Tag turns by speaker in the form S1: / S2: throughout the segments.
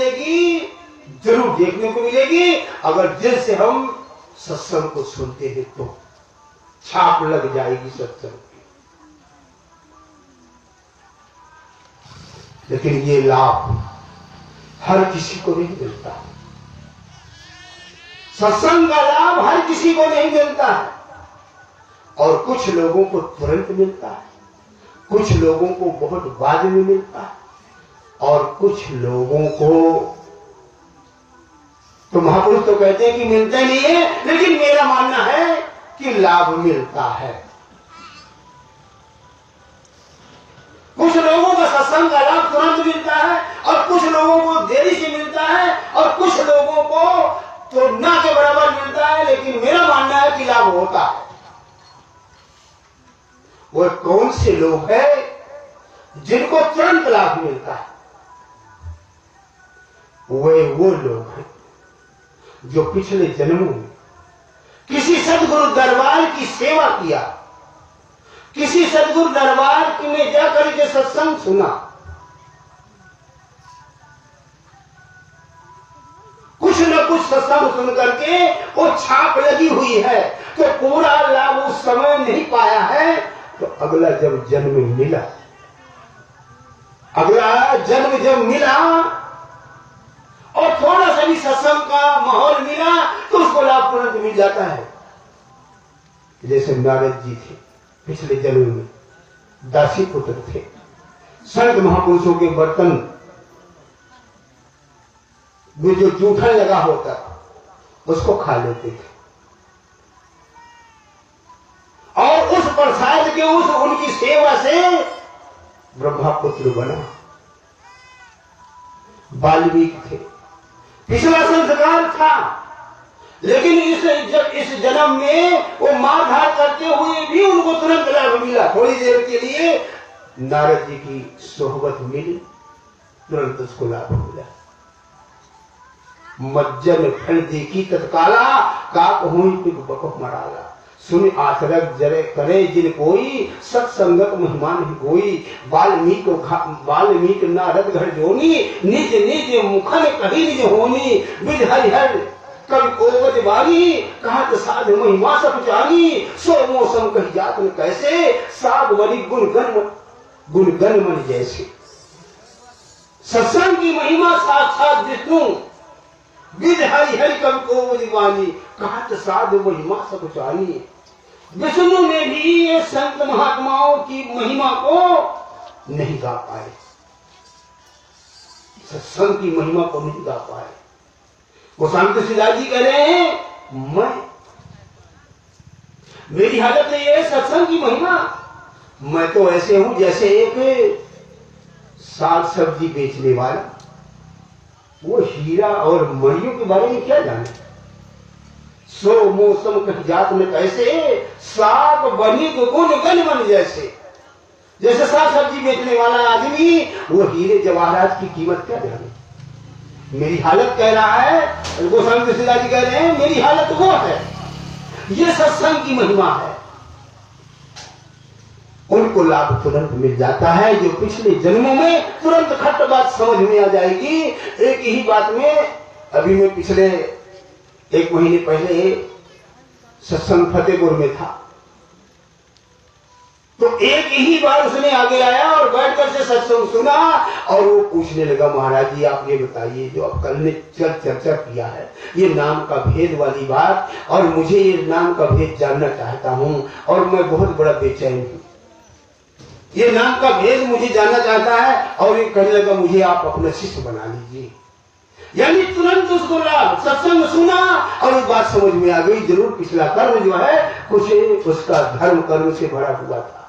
S1: मिलेगी, जरूर देखने को मिलेगी। अगर दिल से हम सत्संग को सुनते हैं तो छाप लग जाएगी सत्संग की। लेकिन ये लाभ हर किसी को नहीं मिलता। सत्संग का लाभ हर किसी को नहीं मिलता है, और कुछ लोगों को तुरंत मिलता है, कुछ लोगों को बहुत बाद में मिलता है, और कुछ लोगों को तो महापुरुष तो कहते हैं कि मिलता नहीं है, लेकिन मेरा मानना है कि लाभ मिलता है। कुछ लोगों को सत्संग का लाभ तुरंत मिलता है, और कुछ लोगों को देरी से मिलता है, और कुछ लोगों को तो ना के बराबर मिलता है। लेकिन मेरा मानना है कि लाभ होता है। वो कौन से लोग हैं जिनको तुरंत लाभ मिलता है? वो लोग हैं जो पिछले जन्मों में किसी सदगुरु दरबार की सेवा किया, किसी सदगुरु दरबार में जाकर के सत्संग सुना, कुछ न कुछ सत्संग सुन करके वो छाप लगी हुई है, तो पूरा लाभ उस समय नहीं पाया है। तो अगला जब जन्म मिला, अगला जन्म जब मिला और थोड़ा सा भी सत्संग का माहौल मिला तो उसको लाभ तुरंत मिल जाता है। जैसे नारद जी थे, पिछले जन्म में दासी पुत्र थे, संत महापुरुषों के बर्तन में जो जूठन लगा होता उसको खा लेते थे, और उस प्रसाद के उस उनकी सेवा से ब्रह्मपुत्र बना। वाल्मीकि थे, पिछला संस्कार था, लेकिन इस जन्म में वो मारधार करते हुए भी उनको तुरंत लाभ मिला। थोड़ी देर के लिए नारद जी की सोहबत मिली, तुरंत उसको लाभ मिला। मज्जन फल देखी तत्काला, काक हुई पिक बकफ मराला। सुन आचरक जरे करे जिन कोई, सत्संगत महिमा नहीं कोई। वाल्मीकि नारद घर जोनी, निज निज मुखन कही निज होनी। विध हरिहर कवि कोवत बारी, कहत साध महिमा सब जानी। सो मौसम कही जात न कैसे, साग बनी गुण गण मन जैसे। सत्संग की महिमा साक्षात विष्णु, विध हरिहर कवि कोवत बानी, कहत साध महिमा सब जानी। विष्णु ने भी ये संत महात्माओं की महिमा को नहीं गा पाए, सत्संग की महिमा को नहीं गा पाए। गोस्वामी तुलसीदास जी कह रहे हैं, मेरी हालत ये है सत्संग की महिमा, मैं तो ऐसे हूं जैसे एक साग सब्जी बेचने वाला, वो हीरा और मणियों के बारे में क्या जाने। सो मौसम कह जात में कैसे, साग बनी गुण गण मन जैसे। जैसे साग सब्जी बेचने वाला आदमी वो हीरे जवाहरात की कीमत क्या जाने। मेरी हालत कह रहा है, गोस्वामी तुलसीदास जी कह रहे हैं, मेरी हालत वो है। ये सत्संग की महिमा है। उनको लाभ तुरंत मिल जाता है, जो पिछले जन्मों में तुरंत खट बात समझ में आ जाएगी। एक ही बात में अभी मैं पिछले 1 महीने पहले सत्संग फतेहपुर में था, तो एक ही बार उसने आगे आया और बैठकर से सत्संग सुना, और वो पूछने लगा, महाराज जी आप ये बताइए, जो आप कल ने चर्चा किया है ये नाम का भेद वाली बात, और मुझे ये नाम का भेद जानना चाहता हूं, और मैं बहुत बड़ा बेचैन हूं, ये नाम का भेद मुझे जानना चाहता है। और ये कहने लगा, मुझे आप अपना शिष्य बना लीजिए। यानी तुरंत उसको लाभ, सत्संग सुना और एक बात समझ में आ गई, जरूर पिछला कर्म जो है कुछ उसका धर्म कर्म से भरा हुआ था।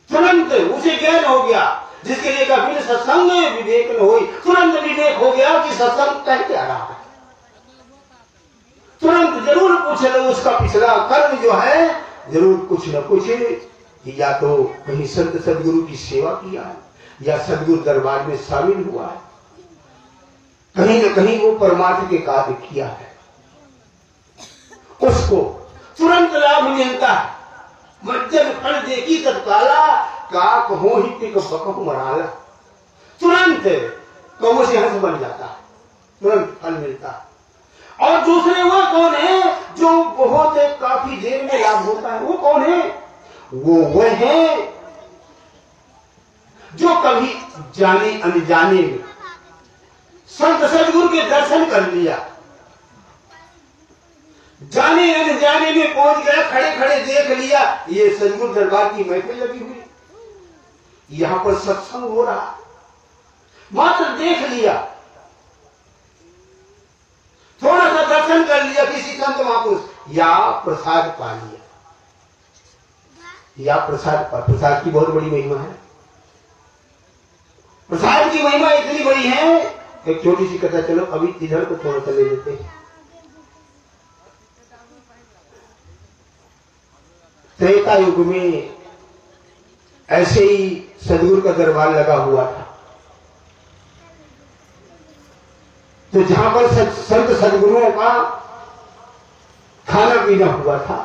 S1: तुरंत उसे ज्ञान हो गया, जिसके लिए कभी सत्संग में विवेक न हो, तुरंत विवेक हो गया कि सत्संग कह क्या रहा है। तुरंत जरूर पूछ लो, उसका पिछला कर्म जो है जरूर कुछ न कुछ, या तो कहीं संत सदगुरु की सेवा किया है, या सदगुरु दरबार में शामिल हुआ है, कहीं न कहीं वो परमार्थ के कार्य किया है, उसको तुरंत लाभ मिलता है। मज्जन फल देखी तत्काला, काक हो ही पिक बकफ मराला। तुरंत कौओं से हंस बन जाता है, तुरंत फल मिलता है। और दूसरे वो कौन है जो बहुत काफी देर में लाभ होता है? वो कौन है? वो है जो कभी जाने अनजाने में संत सदगुरु के दर्शन कर लिया, जाने अनजाने में पहुंच गया, खड़े खड़े देख लिया ये सदगुरु दरबार की महफिल लगी हुई, यहां पर सत्संग हो रहा, मात्र देख लिया, थोड़ा सा दर्शन कर लिया किसी संत महापुरुष, या प्रसाद पा लिया, या प्रसाद की बहुत बड़ी महिमा है। प्रसाद की महिमा इतनी बड़ी है, एक छोटी सी कथा, चलो अभी इधर को थोड़ा सा ले लेते हैं। त्रेता युग में ऐसे ही सदगुरु का दरबार लगा हुआ था, तो जहां पर संत सदगुरुओं का खाना पीना हुआ था,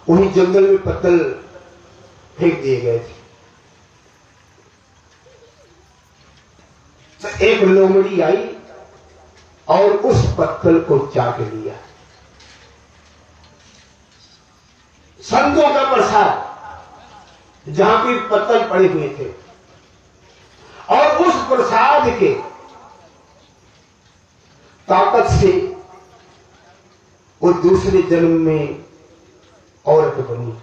S1: वहीं जंगल में पत्तल फेंक दिए गए थे। तो एक लोमड़ी आई और उस पत्तल को चाट लिया। संतों का प्रसाद जहां पे पत्तल पड़े हुए थे, और उस प्रसाद के ताकत से वो दूसरे जन्म में औरत बनी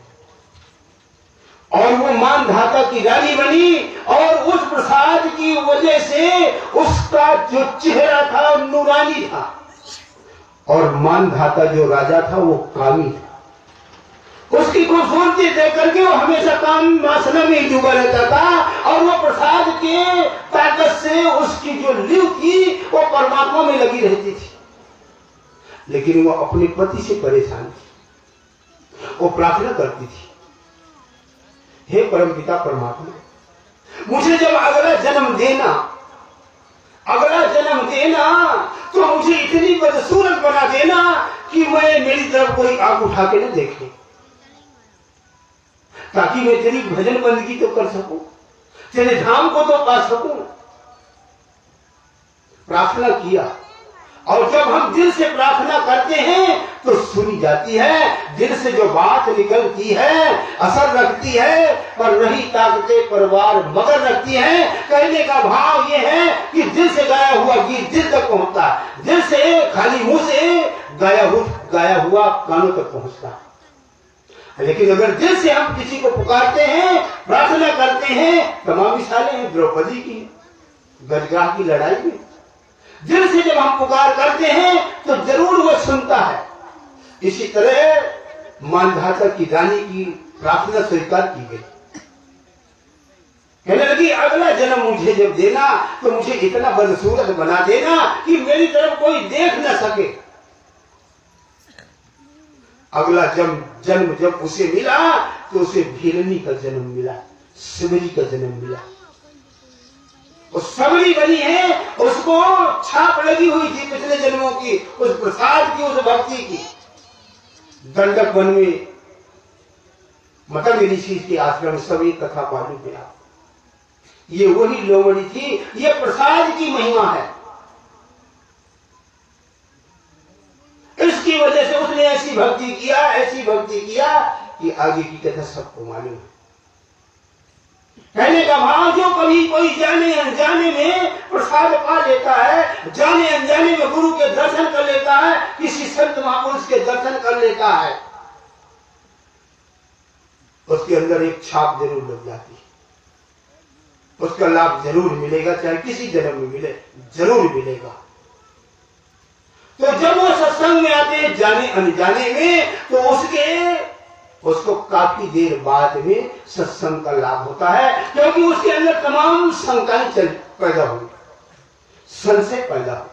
S1: और वो मानधाता की रानी बनी, और उस प्रसाद की वजह से उसका जो चेहरा था नूरानी था, और मानधाता जो राजा था वो कामी था। उसकी खूबसूरती देख करके वो हमेशा काम वासना में डूबा रहता था, और वो प्रसाद के ताकत से उसकी जो लीव थी वो परमात्मा में लगी रहती थी। लेकिन वो अपने पति से परेशान थी, वो प्रार्थना करती थी, हे परमपिता परमात्मा, मुझे जब अगला जन्म देना तो मुझे इतनी बदसूरत बना देना कि मैं मेरी तरफ कोई आंख उठा के न देखे, ताकि मैं तेरी भजन बंदगी तो कर सकूं, तेरे धाम को तो पा सकूं। प्रार्थना किया, और जब हम दिल से प्रार्थना करते हैं तो सुनी जाती है। दिल से जो बात निकलती है असर रखती है, पर नहीं ताकते परवार मगर रखती है। कहने का भाव ये है कि दिल से गाया हुआ गीत दिल तक पहुंचता है, दिल से खाली मुंह से गाया हुआ कानों तक पहुंचता है। लेकिन अगर दिल से हम किसी को पुकारते हैं, प्रार्थना करते हैं, तमाम मिसालें हैं द्रौपदी की, गजग्राह की लड़ाई में, दिल से जब हम पुकार करते हैं तो जरूर वो सुनता है। इसी तरह मानधाता की रानी की प्रार्थना स्वीकार की गई। कहने लगी अगला जन्म मुझे जब देना तो मुझे इतना बदसूरत बना देना कि मेरी तरफ कोई देख न सके। अगला जन्म जब उसे मिला तो उसे भीलनी का जन्म मिला, सबरी का जन्म मिला। वो सबरी बनी है, उसको छाप लगी हुई थी पिछले जन्मों की, उस प्रसाद की, उस भक्ति की। दंडक वन में मतंग ऋषि के आश्रम सभी कथा मालूम है आप, ये वही लोमड़ी थी। ये प्रसाद की महिमा है, इसकी वजह से उसने ऐसी भक्ति किया कि आगे की कथा सबको मालूम है। कहने का भाव जो कभी कोई जाने अनजाने में प्रसाद पा लेता है, जाने अनजाने में गुरु के दर्शन कर लेता है, किसी संत महापुरुष के दर्शन कर लेता है, उसके अंदर एक छाप जरूर लग जाती है, उसका लाभ जरूर मिलेगा, चाहे किसी जन्म में मिले, जरूर मिलेगा। तो जब वो सत्संग में आते हैं जाने अनजाने में, तो उसको काफी देर बाद में सत्संग का लाभ होता है, क्योंकि उसके अंदर तमाम शंकाएं पैदा हुई, संशय पैदा हो।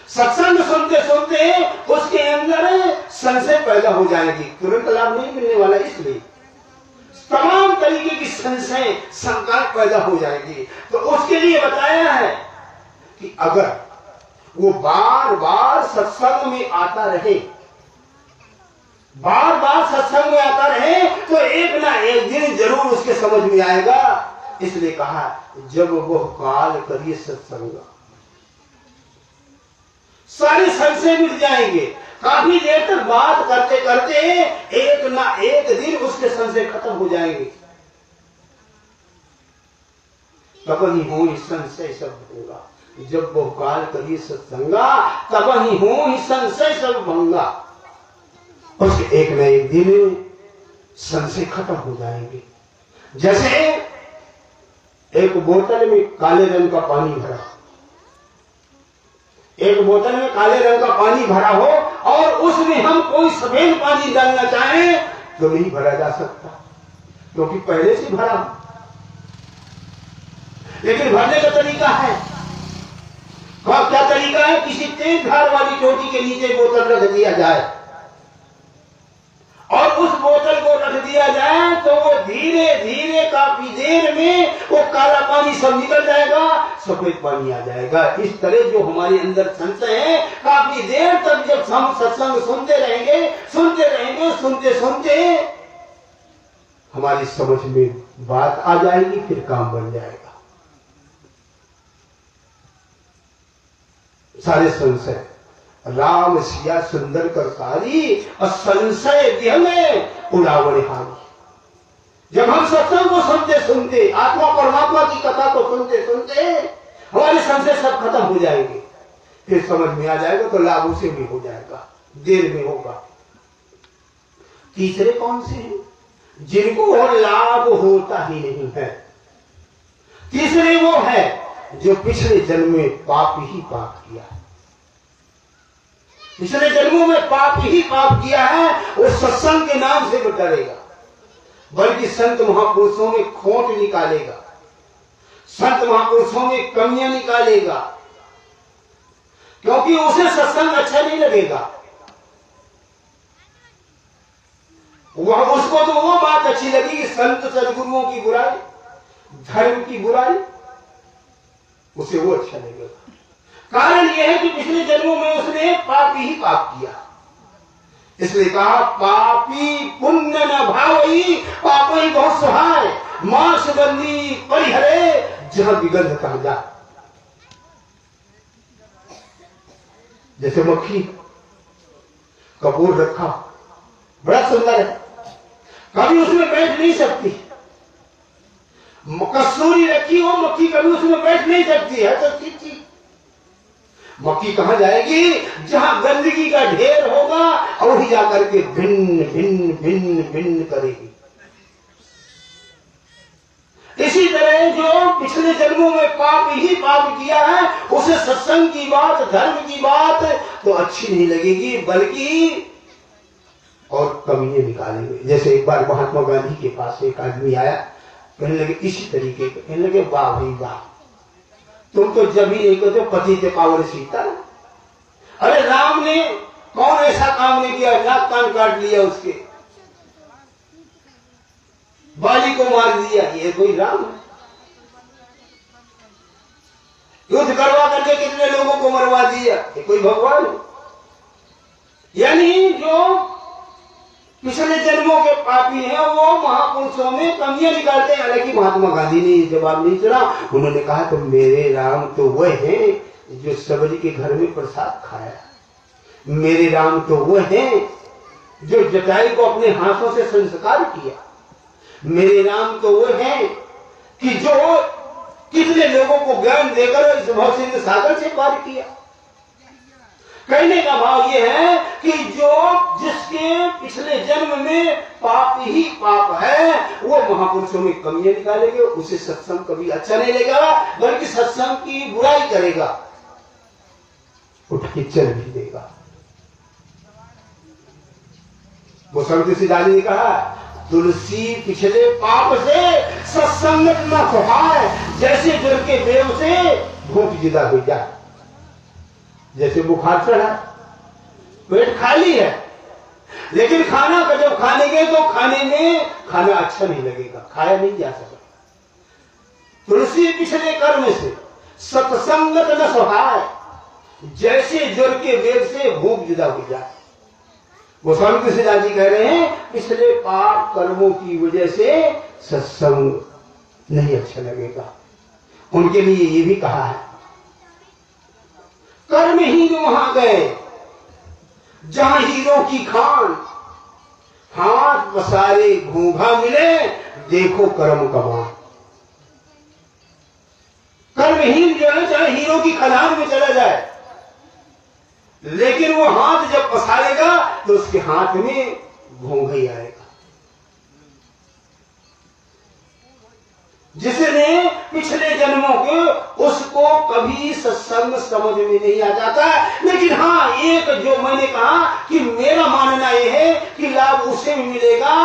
S1: सत्संग सुनते सुनते उसके अंदर संशय पैदा हो जाएगी, तुरंत लाभ नहीं मिलने वाला, इसलिए तमाम तरीके की संशय शंकाएं पैदा हो जाएगी। तो उसके लिए बताया है कि अगर वो बार बार सत्संग में आता रहे, बार बार सत्संग में आता रहे, तो एक ना एक दिन जरूर उसके समझ में आएगा। इसलिए कहा जब वो काल करिए सत्संग, सारे संशय मिट जाएंगे। काफी देर तक बात करते करते एक ना एक दिन उसके संशय खत्म हो जाएंगे। तब ही हो संशय सब भंगा, जब वो काल करी सत्संगा, तब ही हो संशय सब भंगा। उसके एक न एक दिन संशय खत्म हो जाएंगे। जैसे एक बोतल में काले रंग का पानी भरा, एक बोतल में काले रंग का पानी भरा हो और उसमें हम कोई सफेद पानी डालना चाहें तो नहीं भरा जा सकता, क्योंकि पहले से भरा। लेकिन भरने का तरीका है, क्या तरीका है? किसी तेज धार वाली चोटी के नीचे बोतल रख दिया जाए और उस बोतल को रख दिया जाए तो वो धीरे धीरे काफी देर में वो काला पानी सब निकल जाएगा, सफेद पानी आ जाएगा। इस तरह जो हमारे अंदर संशय है, काफी देर तक जब हम सत्संग सुनते रहेंगे, सुनते सुनते हमारी समझ में बात आ जाएगी, फिर काम बन जाएगा। सारे संशय राम सिया सुंदर करकारी और संशय देह में उड़ावण हारी। जब हम सत्संग को सुनते सुनते, आत्मा परमात्मा की कथा को सुनते सुनते हमारे संशय सब खत्म हो जाएंगे, फिर समझ में आ जाएगा तो लाभ उसे भी हो जाएगा, देर में होगा। तीसरे कौन से हैं? जिनको लाभ होता ही नहीं है। तीसरे वो है जो पिछले जन्म में पाप ही पाप किया है, पिछले जन्मों में पाप ही पाप किया है, वो सत्संग के नाम से डरेगा, बल्कि संत महापुरुषों में खोट निकालेगा, संत महापुरुषों में कमियां निकालेगा, क्योंकि उसे सत्संग अच्छा नहीं लगेगा। वह उसको तो वो बात अच्छी लगी कि संत सदगुरुओं की बुराई, धर्म की बुराई, उसे वो अच्छा लगेगा। कारण यह है कि पिछले जन्मों में उसने पाप ही पाप किया, इसलिए कहा पापी पुण्य न भावई, पाप ही बहुत सहाय, मांस बंदी परिहरे जहां विगंध कहा जा। जैसे मक्खी कपूर रखा बड़ा सुंदर है, कभी उसमें बैठ नहीं सकती। कस्तूरी रखी हो, मक्खी कभी उसमें बैठ नहीं सकती है, तो ठीक मक्खी कहां जाएगी? जहां गंदगी का ढेर होगा और वही जाकर के भिन्न भिन्न भिन्न भिन्न करेगी। इसी तरह जो पिछले जन्मों में पाप ही पाप किया है, उसे सत्संग की बात, धर्म की बात तो अच्छी नहीं लगेगी, बल्कि और कमियां निकालेंगे। जैसे एक बार महात्मा गांधी के पास एक आदमी आया, कहने लगे इसी तरीके के, कहने लगे वाह भाई वाह, तुम तो जब ही नहीं कहते पति के पावर सीता। अरे राम ने कौन ऐसा काम नहीं किया, नाक कान काट लिया उसके, बाली को मार दिया, ये कोई राम है? युद्ध करवा करके कितने लोगों को मरवा दिया, ये कोई भगवान है? यानी जो पिछले जन्मों के पापी हैं वो महापुरुषों में कमियां निकालते हैं। हालांकि महात्मा गांधी ने जवाब नहीं चला, उन्होंने कहा तो मेरे राम तो वह हैं जो सबरी के घर में प्रसाद खाया, मेरे राम तो वह हैं जो जटायु को अपने हाथों से संस्कार किया, मेरे राम तो वह हैं कि जो कितने लोगों को ज्ञान देकर इस भवसिंधु सागर से पार किया। कहने का भाव यह है कि जो जिसके पिछले जन्म में पाप ही पाप है, वो महापुरुषों में कमियां निकालेंगे, उसे सत्संग कभी अच्छा नहीं लगेगा, बल्कि सत्संग की बुराई करेगा, उठ के चल भी देगा। वो संत सिद्धार्थ ने कहा तुलसी पिछले पाप से सत्संगत न सुहाए, जैसे जल के देव से भूख जुदा हो जाए। जैसे बुखार चढ़ा, पेट खाली है, लेकिन खाना का जब खाने तो खाने में खाना अच्छा नहीं लगेगा, खाया नहीं जा सकता। तुलसी पिछले कर्म से सत्संगत न सुहाए, जैसे ज्वर के वेग से भूख जुदा हो जाए। गोस्वामी तुलसीदास जी कह रहे हैं पिछले पाप कर्मों की वजह से सत्संग नहीं अच्छा लगेगा। उनके लिए ये भी कहा है कर्महीन वहां गए जहां हीरो की खान, हाथ पसारे घूंघा मिले, देखो कर्म कमा। कर्महीन जो है चाहे हीरो की खदान में चला जाए, लेकिन वो हाथ जब पसारेगा तो उसके हाथ में घोंघा ही आएगा। जिसने पिछले जन्मों के, उसको कभी सत्संग समझ में नहीं आ जाता। लेकिन हाँ, एक जो मैंने कहा कि मेरा मानना यह है कि लाभ उसे भी मिलेगा,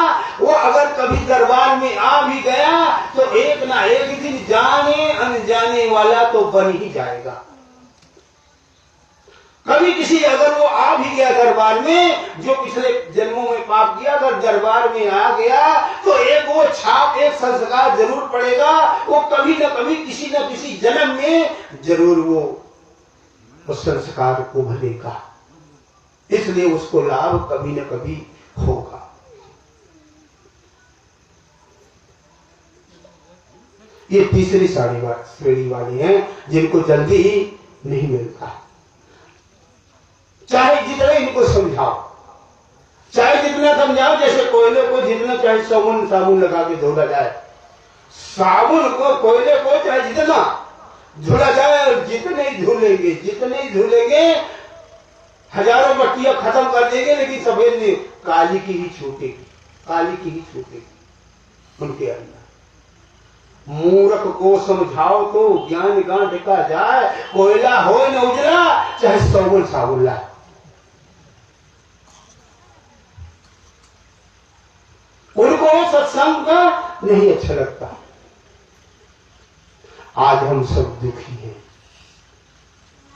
S1: वो अगर कभी दरबार में आ भी गया तो एक ना एक दिन जाने अनजाने वाला तो बन ही जाएगा। कभी किसी अगर वो आ भी गया दरबार में, जो पिछले जन्मों में पाप किया, अगर दरबार में आ गया तो एक वो छाप, एक संस्कार जरूर पड़ेगा। वो कभी न कभी किसी न किसी जन्म में जरूर वो उस संस्कार को भरेगा, इसलिए उसको लाभ कभी न कभी होगा। ये तीसरी श्रेणी वाले हैं जिनको जल्दी ही नहीं मिलता। चाहे जितना इनको समझाओ, चाहे जितना समझाओ, जैसे कोयले को जितना चाहे साबुन लगा के धोला जाए, साबुन को, कोयले को चाहे जितना धुला जाए, जितने ही धुलेंगे हजारों मट्टियां खत्म कर देंगे, लेकिन सफेद नहीं, काली की ही छूटेगी उनके अंदर। मूर्ख को समझाओ तो ज्ञान गांठ का जाए, कोयला हो न उजला, चाहे साबुन लाए। उनको सत्संग का नहीं अच्छा लगता। आज हम सब दुखी हैं।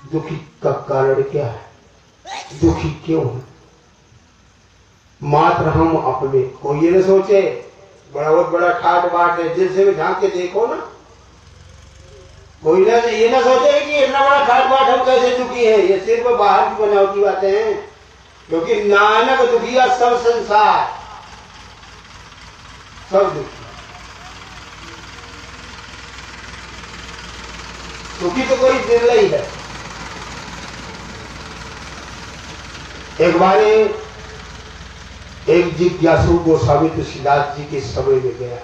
S1: दुखी का कारण क्या है? दुखी क्यों है? मात्र हम अपने, कोई ये न सोचे बहुत बड़ा ठाट बाट है, दिल से झांक के देखो ना, कोई ना ये ना सोचे कि इतना बड़ा ठाट बाट हम कैसे दुखी है। ये सिर्फ बाहर की बनावटी बातें हैं, क्योंकि नानक दुखिया सब संसार, सब दुखी। दुखी तो कोई बिरला ही है। एक बार एक जिज्ञासु गोस्वामी तुलसीदास जी के समय में गया,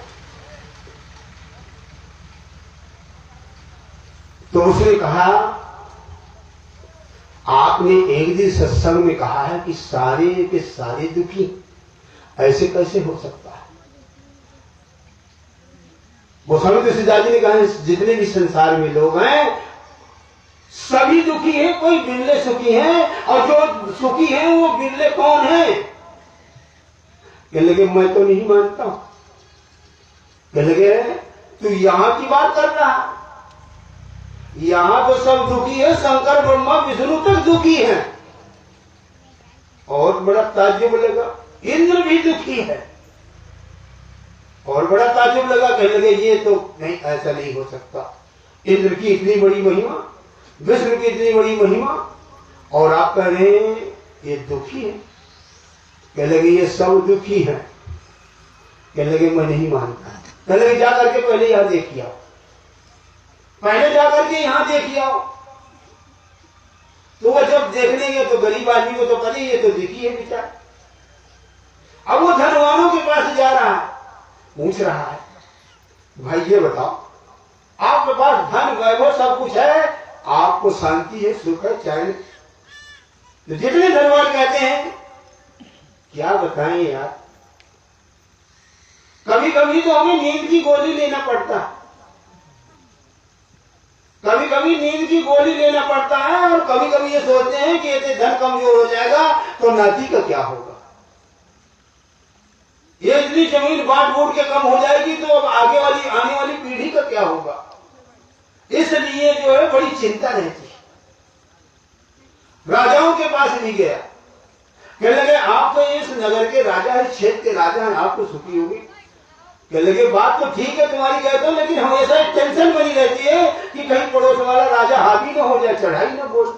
S1: तो उसने कहा, आपने एक दिन सत्संग में कहा है कि सारे के सारे दुखी, ऐसे कैसे हो सकता है? गोस्वामी तुलसीदास जी ने कहा, जितने भी संसार में लोग हैं सभी दुखी हैं, कोई बिरले सुखी हैं, और जो सुखी हैं वो बिरले कौन है? कहने लगे मैं तो नहीं मानता हूं। कहने लगे तू यहां की बात कर रहा, यहां तो सब दुखी है, शंकर ब्रह्मा विष्णु तक दुखी है। और बड़ा ताज्जुब लगा, इंद्र भी दुखी है। और बड़ा ताज्जुब लगा, कहने लगे ये तो नहीं, ऐसा नहीं हो सकता। इंद्र की इतनी बड़ी महिमा, विष्णु की इतनी बड़ी महिमा, और आप कह रहे हैं ये दुखी है। कहने लगे ये सब दुखी है। कहने लगे मैं नहीं मानता। कहने लगे जाकर के पहले यहां देखिए आओ, पहले जाकर के यहां देखिए आओ। तो वो जब देखने गए तो गरीब आदमी को तो पता ही, ये तो दुखी है बेचारा। अब वो धनवानों के पास जा रहा है, पूछ रहा है भाई ये बताओ, आपके पास धन वैभव सब कुछ है, आपको शांति है, सुख है, चैन। तो जितने धनवान कहते हैं क्या बताएं यार, कभी कभी तो हमें नींद की गोली लेना पड़ता है, कभी कभी नींद की गोली लेना पड़ता है, और कभी कभी ये सोचते हैं कि यदि धन कमजोर हो जाएगा तो नाती का क्या होगा, ये इतनी जमीन बांट बूट के कम हो जाएगी तो अब आगे वाली आने वाली पीढ़ी का क्या होगा। इसलिए जो है बड़ी चिंता रहती है। राजाओं के पास नहीं गया, कहने लगे आप तो इस नगर के राजा है, क्षेत्र के राजा हैं, आप तो सुखी होगी। कहने लगे बात तो ठीक है तुम्हारी, कहते हो, लेकिन हमेशा एक टेंशन बनी रहती है कि कहीं पड़ोस वाला राजा हावी ना हो जाए, चढ़ाई ना बोल,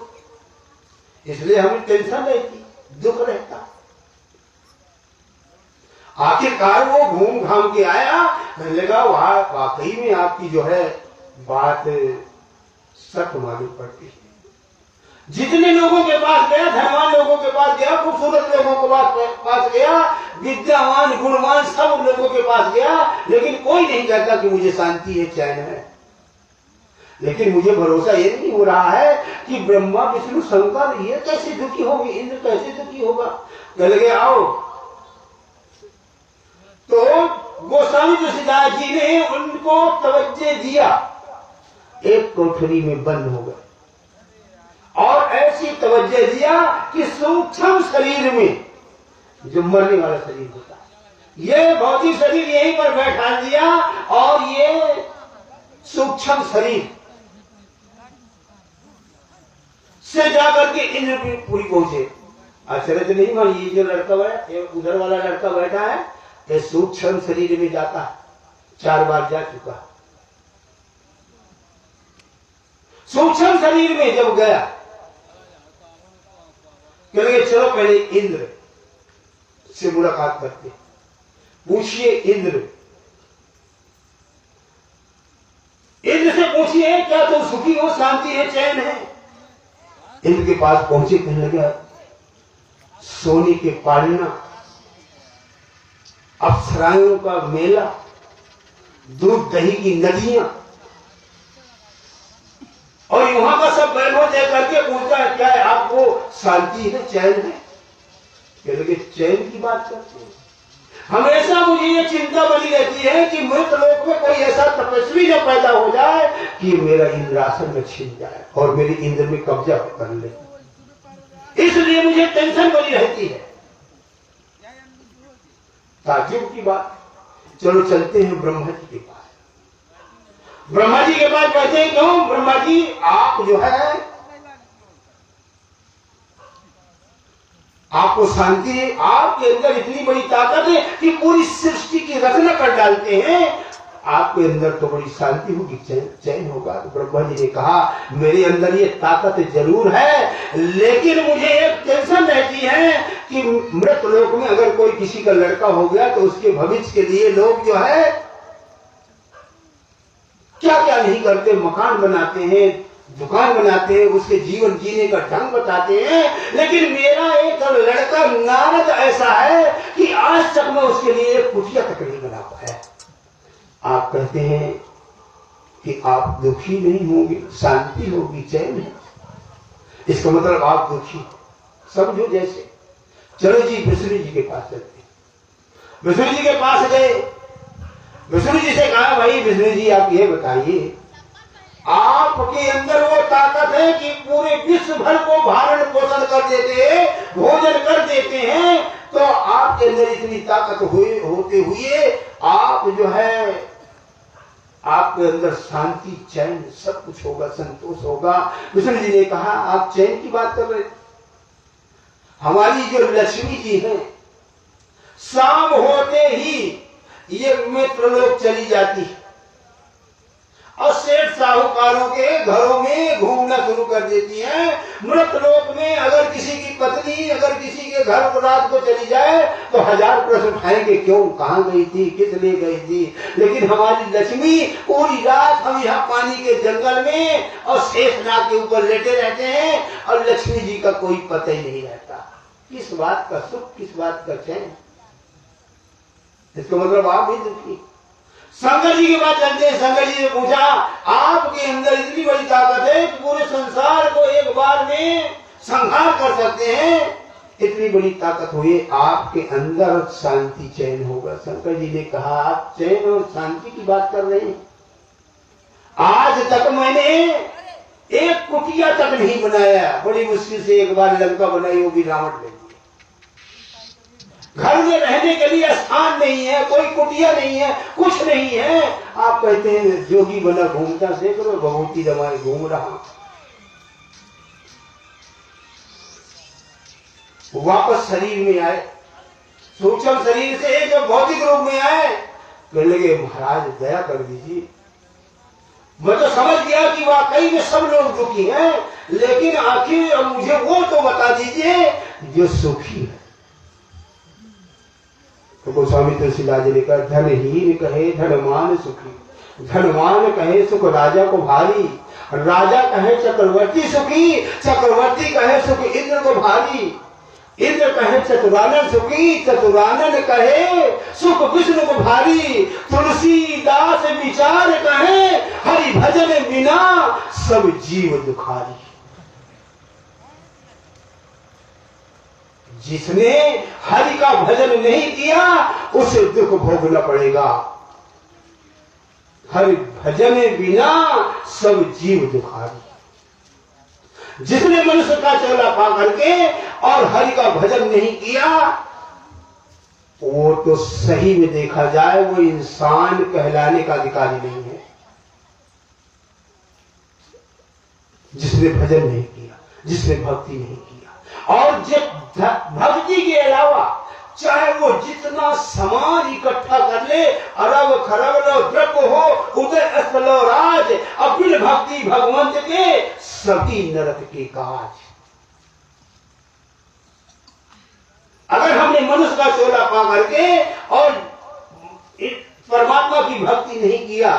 S1: इसलिए हमें टेंशन रहती, दुख रहता। आखिरकार वो घूम घाम के आया, कहने लगा वाकई में आपकी जो है बात सच मालूम पड़ती है। जितने लोगों के पास गया, धनवान लोगों के पास गया, खूबसूरत लोगों के पास गया, विद्यावान गुणवान सब लोगों के पास गया, लेकिन कोई नहीं कहता कि मुझे शांति है, चैन है। लेकिन मुझे भरोसा ये नहीं हो रहा है कि ब्रह्मा विष्णु शंकर ये कैसे दुखी होंगे, इंद्र कैसे दुखी होगा। कह लगे आओ। तो गोस्वामी तुलसीदास जी ने उनको तवज्जो दिया, एक कोठरी में बंद हो गए और ऐसी तवज्जो दिया कि सूक्ष्म शरीर में, जो मरने वाला शरीर होता है, ये भौतिक शरीर यहीं पर बैठा दिया और ये सूक्ष्म शरीर से जाकर के इंद्रपुरी पहुंचे। आश्चर्य तो नहीं मान, ये जो लड़का है, उधर वाला लड़का बैठा है, ये सूक्ष्म शरीर में जाता है, 4 बार जा चुका। सूक्ष्म शरीर में जब गया, कहेंगे चलो पहले इंद्र से मुलाकात करते, पूछिए इंद्र से पूछिए क्या तुम सुखी हो, शांति है, चैन है। इंद्र के पास पहुंचे, कहने लगा सोने के पालना, अप्सराओं का मेला, दूध दही की नदियां, और वहां का सब वैभव दे करके पूछता है क्या है आपको शांति है, चैन है। कह लगे चैन की बात करते हैं, हमेशा मुझे ये चिंता बनी रहती है कि मृत लोक में कोई ऐसा तपस्वी न पैदा हो जाए कि मेरा इंद्रासन में छिन जाए और मेरे इंद्र में कब्जा कर ले, इसलिए मुझे टेंशन बनी रहती है। ताज्जुब की बात। चलो चलते हैं ब्रह्मा जी के पास। ब्रह्मा जी के पास कहते हैं क्यों ब्रह्मा जी आप जो है, आपको शांति, आपके अंदर इतनी बड़ी ताकत है कि पूरी सृष्टि की रचना कर डालते हैं, आपके अंदर तो बड़ी शांति होगी, चैन होगा। तो ब्रह्मा जी ने कहा मेरे अंदर ये ताकत जरूर है, लेकिन मुझे एक टेंशन रहती है कि मृत लोक में अगर कोई किसी का लड़का हो गया तो उसके भविष्य के लिए लोग जो है क्या क्या नहीं करते, मकान बनाते हैं, दुकान बनाते हैं, उसके जीवन जीने का ढंग बताते हैं। लेकिन मेरा एक लड़का नारद ऐसा है कि आज तक मैं उसके लिए एक कुटिया तक नहीं बना पाया। आप कहते हैं कि आप दुखी नहीं होंगे, शांति होगी, चैन है, इसका मतलब आप दुखी समझो। जैसे चलो जी विष्णु जी के पास चलते, विष्णु जी के पास गए, विष्णु जी से कहा भाई विष्णु जी आप ये बताइए, आपके अंदर वो ताकत है कि पूरे विश्व भर को भारण पोषण कर देते हैं, भोजन कर देते हैं, तो आपके अंदर इतनी ताकत होते हुए आप जो है, आपके अंदर शांति, चैन सब कुछ होगा, संतोष होगा। विष्णु जी ने कहा आप चैन की बात कर रहे, हमारी जो लक्ष्मी जी है शाम होते ही ये मित्र लोग चली जाती है और सेठ साहूकारों के घरों में घूमना शुरू कर देती हैं। मृत लोक में अगर किसी की पत्नी अगर किसी के घर को रात को चली जाए तो 1000 प्रश्न उठाएंगे, क्यों, कहाँ गई थी, किस लिए गई थी। लेकिन हमारी लक्ष्मी पूरी रात हम यहाँ पानी के जंगल में और शेषनाग के ऊपर लेटे रहते हैं और लक्ष्मी जी का कोई पता ही नहीं रहता। किस बात का सुख, किस बात का चैन। इसका मतलब आप भी दुखी। शंकर जी के पास चलते हैं, शंकर जी ने पूछा आपके अंदर इतनी बड़ी ताकत है कि पूरे संसार को एक बार में संहार कर सकते हैं, इतनी बड़ी ताकत हुई, आपके अंदर शांति चैन होगा। शंकर जी ने कहा आप चैन और शांति की बात कर रहे हैं, आज तक मैंने एक कुटिया तक नहीं बनाया, बड़ी मुश्किल से एक बार लंका बनाई, वो भी रावण ने। घर में रहने के लिए स्थान नहीं है, कोई कुटिया नहीं है, कुछ नहीं है। आप कहते हैं जोगी बना घूमता, देख लो भगवती दवाएं घूम रहा। वापस शरीर में आए, सूक्ष्म शरीर से जब भौतिक रूप में आए, कहने लगे महाराज दया कर दीजिए, मैं तो समझ गया कि वाकई में सब लोग दुखी हैं, लेकिन आखिर मुझे वो तो बता दीजिए जो सुखी है। तो गोस्वामी तुलसीदास जी ने कहा धनहीन कहे धनमान सुखी, धनवान कहे सुख राजा को भारी, राजा कहे चक्रवर्ती सुखी, चक्रवर्ती कहे सुख इंद्र को भारी, इंद्र कहे चतुरानन सुखी, चतुरानन कहे सुख विष्णु को भारी, तुलसीदास विचार कहे हरि भजन बिना सब जीव दुखारी। जिसने हरि का भजन नहीं किया उसे दुख भोगना पड़ेगा। हरि भजन बिना सब जीव दुखारी। जिसने मनुष्य का चेला पा करके और हरि का भजन नहीं किया वो तो सही में देखा जाए वो इंसान कहलाने का अधिकारी नहीं है। जिसने भजन नहीं किया, जिसने भक्ति नहीं किया, और जब भक्ति के अलावा चाहे वो जितना सामान इकट्ठा कर ले, अरब खरब लो द्रव्य हो, उदय स्थलो राज, अबिन भक्ति भगवंत के सभी नरक के काज। अगर हमने मनुष्य का चोला पा करके और परमात्मा की भक्ति नहीं किया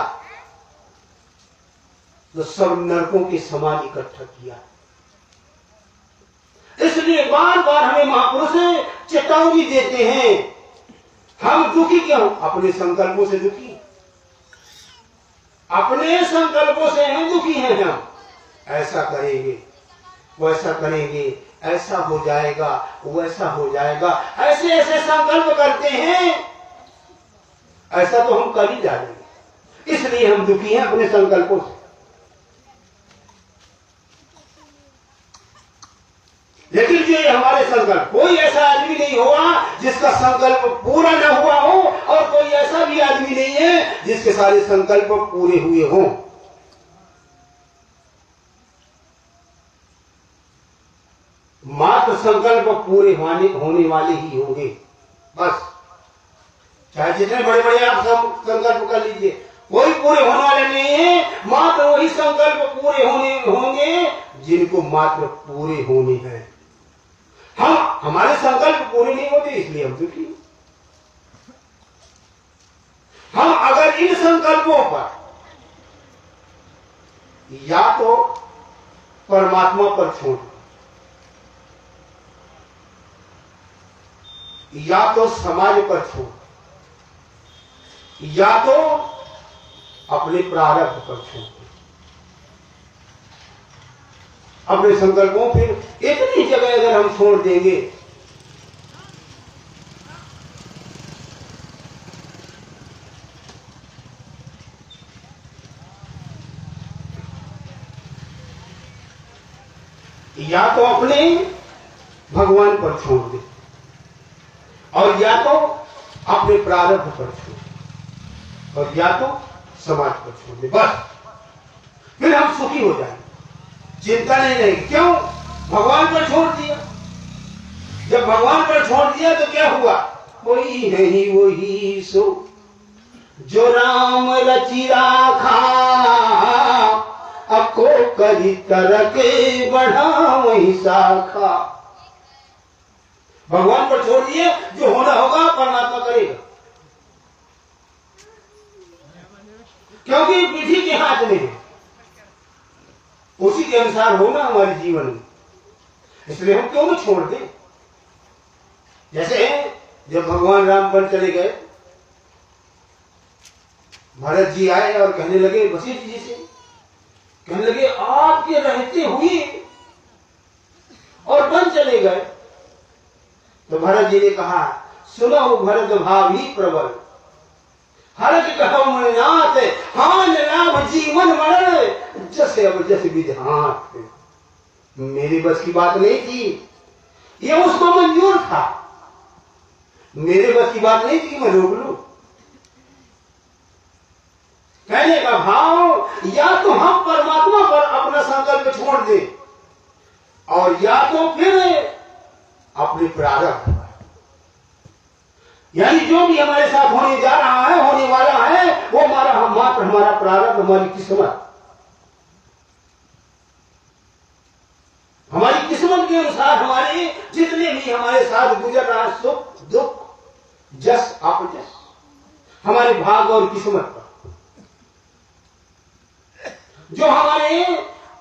S1: तो सब नरकों के समान इकट्ठा किया। इसलिए बार बार हमें महापुरुष चेतावनी देते हैं। हम दुखी क्यों? अपने संकल्पों से दुखी, अपने संकल्पों से हम दुखी हैं। हम ऐसा करेंगे, वैसा करेंगे, ऐसा हो जाएगा, वैसा हो जाएगा, ऐसे ऐसे संकल्प करते हैं। ऐसा तो हम कर ही जाएंगे, इसलिए हम दुखी हैं अपने संकल्पों से। लेकिन जो हमारे संकल्प, कोई ऐसा आदमी नहीं होगा जिसका संकल्प पूरा न हुआ हो, और कोई ऐसा भी आदमी नहीं है जिसके सारे संकल्प पूरे हुए हों। मात्र संकल्प पूरे होने वाले ही होंगे बस। चाहे जितने बड़े बड़े आप संकल्प कर लीजिए, कोई पूरे होने वाले नहीं है। मात्र वही संकल्प पूरे होंगे जिनको मात्र पूरे होने हैं। हमारे संकल्प पूरे नहीं होते इसलिए हम दुखी। हम अगर इन संकल्पों पर या तो परमात्मा पर छोड़, या तो समाज पर छोड़, या तो अपने प्रारब्ध पर छोड़, अपने संकल्पों फिर इतनी जगह अगर हम छोड़ देंगे या तो अपने भगवान पर छोड़ दे और या तो अपने प्रारब्ध पर छोड़ और या तो समाज पर छोड़ दे, बस फिर हम सुखी हो जाएंगे। चिंता नहीं रहेगी। क्यों? भगवान पर छोड़ दिया। जब भगवान पर छोड़ दिया तो क्या हुआ? कोई नहीं वही सो जो राम रचि राखा, अब को करी तरके बढ़ा वही शाखा। भगवान पर छोड़ दिए, जो होना होगा परमात्मा करेगा, क्योंकि विधि के हाथ में है, उसी के अनुसार होना हमारे जीवन में। इसलिए हम क्यों न छोड़ दें। जैसे जब भगवान राम वन चले गए, भरत जी आए और कहने लगे वशिष्ठ जी से, कहने लगे आपके रहते हुए और वन चले गए। तो भरत जी ने कहा सुनो भरत भाव ही प्रबल, हरक कहो मणिनाथ, हान लाभ जीवन मरण जैसे अब जैसे विधात। मेरी बस की बात नहीं थी, ये उसको मंजूर था। मेरे बस की बात नहीं थी कि मैं रोक लूं। कहने का भाव या तो हम परमात्मा पर अपना संकल्प छोड़ दे और या तो फिर अपने प्रारब्ध, यानी जो भी हमारे साथ होने जा रहा है, होने वाला है, वो मात्र हमारा प्रारब्ध, हमारी किस्मत, हमारी किस्मत के अनुसार हमारे जितने भी हमारे साथ गुजर रहा है, सुख दुख जस अपजस, हमारे भाग और किस्मत पर। जो हमारे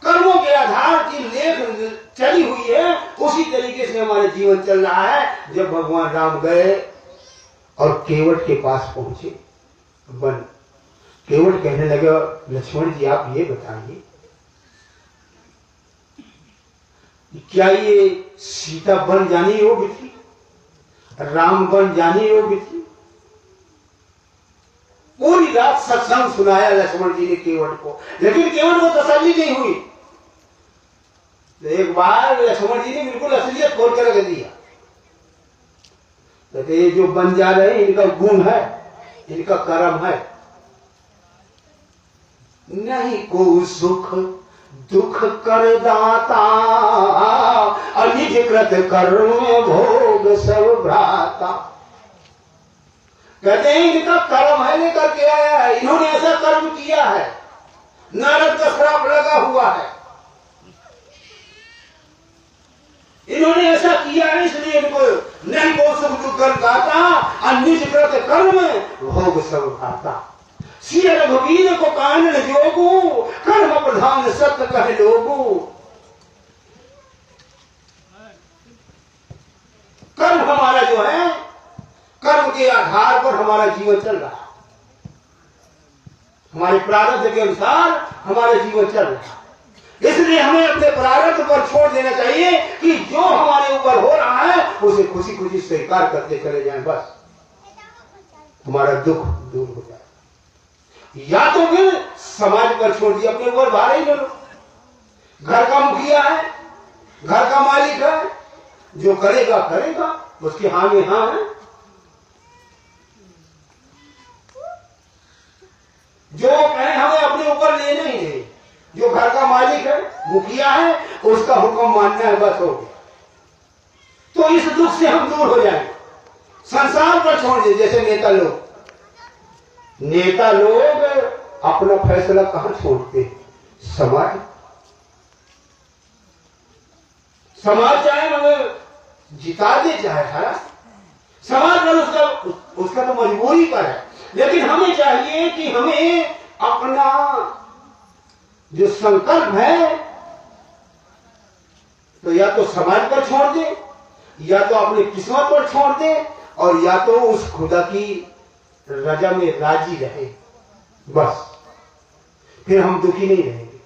S1: कर्मों के आधार की लेख चली हुई है, उसी तरीके से हमारे जीवन चल रहा है। जब भगवान राम गए और केवट के पास पहुंचे, वन, केवट कहने लगा, लक्ष्मण जी आप ये बताइए, क्या ये सीता बन जाने योग्य थी, राम बन जाने योग्य थी? पूरी रात सत्संग सुनाया लक्ष्मण जी ने केवट को, लेकिन केवट को तसल्ली नहीं हुई। तो एक बार लक्ष्मण जी ने बिल्कुल असलियत खोल कर रख दिया। तो ये जो बन जा रहे हैं, इनका गुण है, इनका कर्म है। नहीं को सुख दुख कर दाता, अनिज कृत कर्म भोग सब भ्राता। कहते हैं इनका कर्म है, लेकर के आया है, इन्होंने ऐसा कर्म किया है, नरक का श्राप लगा हुआ है, इन्होंने ऐसा किया है, इसलिए इनको नहीं को सुख दुख कर दाता, अनिज कृत कर्म भोग सब भ्राता। श्री रघुवीर को कानन जोगू, कर्म प्रधान सत्य कहे लोगू। कर्म हमारा जो है, कर्म के आधार पर हमारा जीवन चल रहा है, हमारे प्रारब्ध के अनुसार हमारा जीवन चल रहा है। इसलिए हमें अपने प्रारब्ध पर छोड़ देना चाहिए कि जो हमारे ऊपर हो रहा है उसे खुशी खुशी स्वीकार करते चले जाएं, बस हमारा दुख दूर हो जाए। या तो फिर समाज पर छोड़ दिया, अपने ऊपर भार ही ले लो। घर का मुखिया है, घर का मालिक है, जो करेगा करेगा, उसके हाँ में हाँ है। जो कहे हमें अपने ऊपर लेना ही नहीं, जो घर का मालिक है, मुखिया है, उसका हुक्म मानना है, बस हो गया। तो इस दुख से हम दूर हो जाएंगे, संसार पर छोड़ दे। जैसे नेता लोग अपना फैसला कहां छोड़ते? समाज चाहे मगर जिता दे, चाहे हरा, समाज पर उसका तो मजबूरी पर है। लेकिन हमें चाहिए कि हमें अपना जो संकल्प है, तो या तो समाज पर छोड़ दे, या तो अपनी किस्मत पर छोड़ दे, और या तो उस खुदा की रजा में राजी रहे, बस फिर हम दुखी नहीं रहेंगे।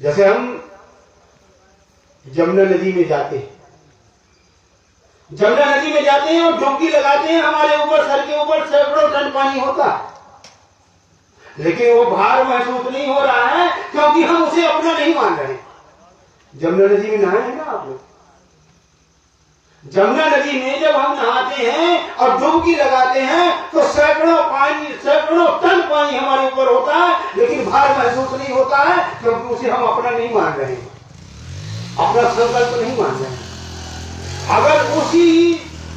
S1: जैसे हम जमुना नदी में जाते हैं, जमुना नदी में जाते हैं और डुबकी लगाते हैं, हमारे ऊपर, सर के ऊपर सैकड़ों टन पानी होता है, लेकिन वो भार महसूस नहीं हो रहा है, क्योंकि हम उसे अपना नहीं मान रहे। जमुना नदी में नहाए हैं ना आप लोग? जमुना नदी में जब हम नहाते हैं और डुबकी लगाते हैं तो सैकड़ों टन पानी हमारे ऊपर होता है, लेकिन भार महसूस नहीं होता है, क्योंकि उसे हम अपना नहीं मान रहे, अपना संकल्प नहीं मान रहे। अगर उसी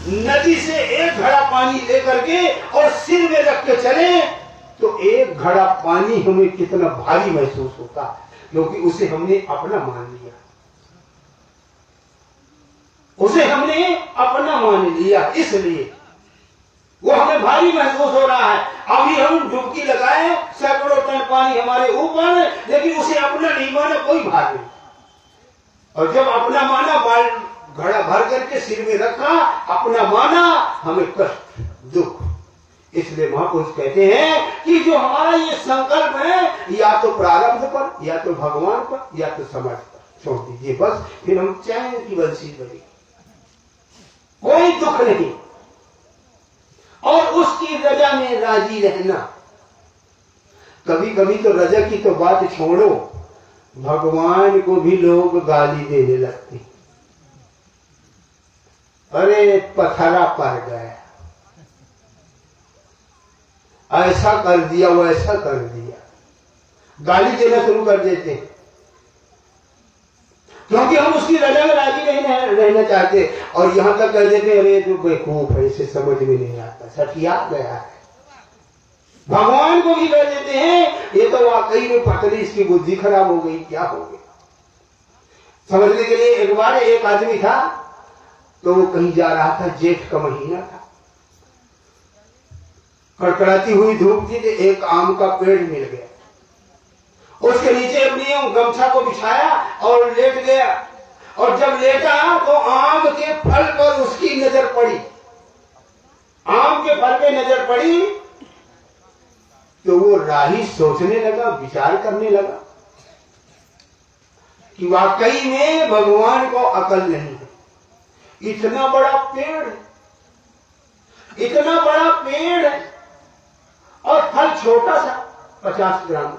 S1: नदी से एक घड़ा पानी लेकर के और सिर में रख के चले, तो एक घड़ा पानी हमें कितना भारी महसूस होता है, क्योंकि उसे हमने अपना मान लिया, उसे हमने अपना मान लिया, इसलिए वो हमें भारी महसूस हो रहा है। अभी हम डुबकी लगाए, सैकड़ों टन पानी हमारे ऊपर, लेकिन उसे अपना नहीं माना, कोई भार नहीं। और जब अपना माना, घड़ा भर करके सिर में रखा, अपना माना, हमें कष्ट दुख। इसलिए महापुरुष कहते हैं कि जो हमारा ये संकल्प है, या तो प्रारब्ध पर, या तो भगवान पर, या तो समाज पर छोड़ दीजिए, बस फिर हम चैन की बंसी बनी, कोई दुख नहीं, और उसकी रजा में राजी रहना। कभी कभी तो रजा की तो बात छोड़ो, भगवान को भी लोग गाली देने लगते, अरे पथरा पड़ गया, ऐसा कर दिया, वैसा कर दिया, गाली देना शुरू कर देते हैं, क्योंकि हम उसकी रजा में राजी नहीं रहना चाहते। और यहां तक कह देते, अरे जो बेवकूफ है, इसे समझ में नहीं आता, सठिया गया है। भगवान को भी कह देते हैं, ये तो वाकई में पतली, इसकी बुद्धि खराब हो गई, क्या हो गया। समझने के लिए एक बार एक आदमी था, तो वो कहीं जा रहा था, जेठ का महीना था, कड़कड़ाती हुई धूप थी, तो एक आम का पेड़ मिल गया, उसके नीचे अपनी गमछा को बिछाया और लेट गया। और जब लेटा तो आम के फल पर उसकी नजर पड़ी। आम के फल पे नजर पड़ी तो वो राही सोचने लगा, विचार करने लगा कि वाकई में भगवान को अकल नहीं है। इतना बड़ा पेड़, इतना बड़ा पेड़ है और फल छोटा सा 50 ग्राम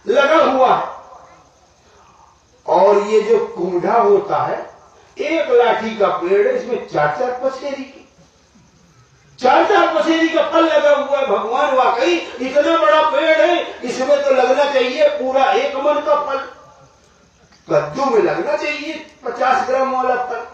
S1: लगा हुआ है। और ये जो कुंडा होता है, एक लाठी का पेड़ है, इसमें 4-4 पसेरी की 4-4 पसेरी का फल लगा हुआ है। भगवान वाकई इतना बड़ा पेड़ है, इसमें तो लगना चाहिए पूरा 1 मन का फल। कद्दू में लगना चाहिए 50 ग्राम वाला फल।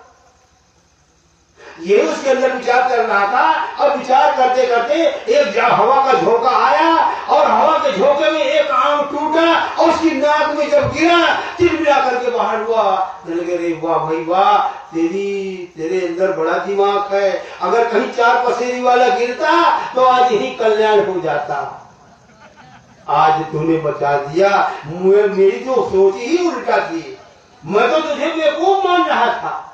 S1: ये उसके अंदर विचार कर रहा था। और विचार करते करते एक हवा का झोंका आया और हवा के झोंके में एक आम टूटा और उसकी नाक में जब गिरा चिलमिला करके बाहर हुआ। अरे वाह भाई वाह, तेरे अंदर बड़ा दिमाग है। अगर कहीं 4 पसेरी वाला गिरता तो आज यही कल्याण हो जाता। आज तूने बचा दिया। मेरी तो सोच ही उल्टा थी। मैं तो तुझे बेवकूफ मान रहा था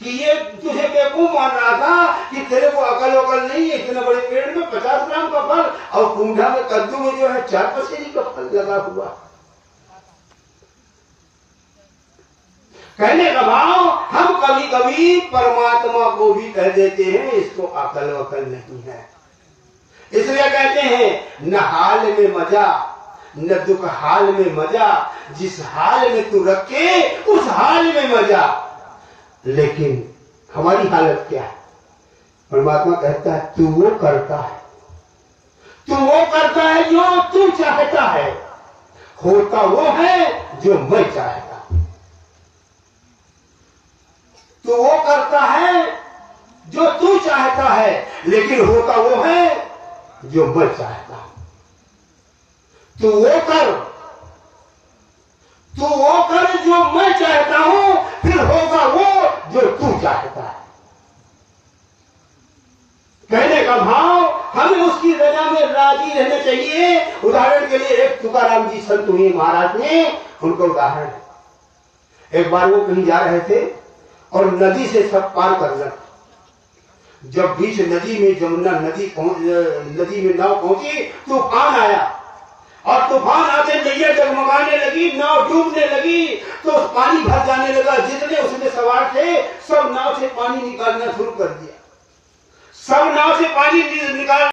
S1: कि ये तुझे बेवकूफ मान रहा था कि तेरे को अकल वकल नहीं है। इतने बड़े पेड़ में 50 ग्राम का फल और कुंडा में कद्दू में जो है 4 पसेरी का फल लगा हुआ। कहने का भाव, हम कभी कभी परमात्मा को भी कह देते हैं इसको अकल वकल नहीं है। इसलिए कहते हैं न हाल में मजा न दुख हाल में मजा, जिस हाल में तू रखे उस हाल में मजा। लेकिन हमारी हालत क्या है? परमात्मा कहता है तू वो करता है, तू वो करता है जो तू चाहता है, होता वो है जो मैं चाहता हूं। तू वो करता है जो तू चाहता है, लेकिन होता वो है जो मैं चाहता हूं। तू वो कर जो मैं चाहता हूं, फिर होगा वो जो तू चाहता है। कहने का भाव, हमें उसकी रजा में राजी रहना चाहिए। उदाहरण के लिए एक तुकाराम जी संत हुए महाराज में, उनका उदाहरण है। एक बार वो कहीं जा रहे थे और नदी से सब पार करना। जब बीच नदी में जमुना नदी में नाव पहुंची, तूफान आया और तूफान आते नैया जगमगाने लगी, नाव डूबने लगी, तो पानी भर जाने लगा। जितने उसमें सवार थे सब नाव से पानी निकालना शुरू कर दिया। सब नाव से पानी निकाल